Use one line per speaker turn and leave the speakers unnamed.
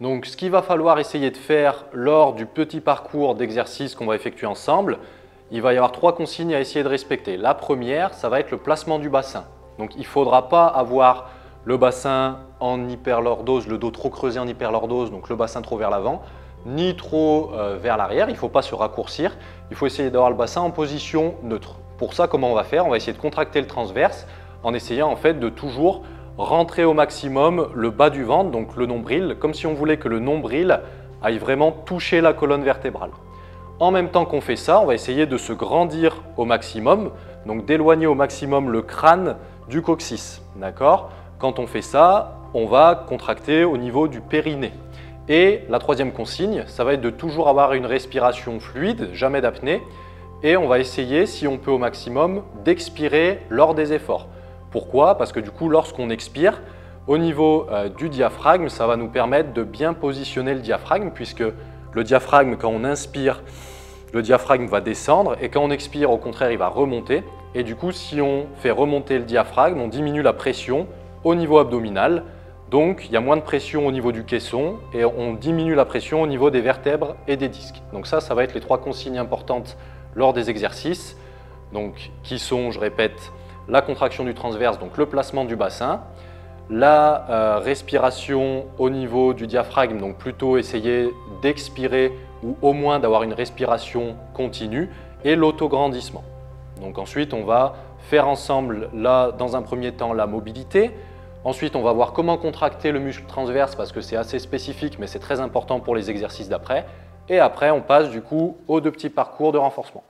Donc ce qu'il va falloir essayer de faire lors du petit parcours d'exercices qu'on va effectuer ensemble, il va y avoir 3 consignes à essayer de respecter. La première, ça va être le placement du bassin. Donc il ne faudra pas avoir le bassin en hyperlordose, le dos trop creusé en hyperlordose, donc le bassin trop vers l'avant, ni trop vers l'arrière, il ne faut pas se raccourcir, il faut essayer d'avoir le bassin en position neutre. Pour ça, comment on va faire? On va essayer de contracter le transverse en essayant en fait de toujours rentrer au maximum le bas du ventre, donc le nombril, comme si on voulait que le nombril aille vraiment toucher la colonne vertébrale. En même temps qu'on fait ça, on va essayer de se grandir au maximum, donc d'éloigner au maximum le crâne du coccyx. D'accord? Quand on fait ça, on va contracter au niveau du périnée. Et la troisième consigne, ça va être de toujours avoir une respiration fluide, jamais d'apnée. Et on va essayer, si on peut au maximum, d'expirer lors des efforts. Pourquoi? Parce que du coup, lorsqu'on expire, au niveau du diaphragme, ça va nous permettre de bien positionner le diaphragme, puisque le diaphragme, quand on inspire, le diaphragme va descendre, et quand on expire, au contraire, il va remonter. Et du coup, si on fait remonter le diaphragme, on diminue la pression au niveau abdominal. Donc, il y a moins de pression au niveau du caisson et on diminue la pression au niveau des vertèbres et des disques. Donc ça va être les 3 consignes importantes lors des exercices, donc, qui sont, je répète, la contraction du transverse, donc le placement du bassin, la respiration au niveau du diaphragme, donc plutôt essayer d'expirer ou au moins d'avoir une respiration continue, et l'autograndissement. Donc ensuite, on va faire ensemble, là, dans un premier temps, la mobilité. Ensuite, on va voir comment contracter le muscle transverse parce que c'est assez spécifique, mais c'est très important pour les exercices d'après. Et après, on passe du coup aux 2 petits parcours de renforcement.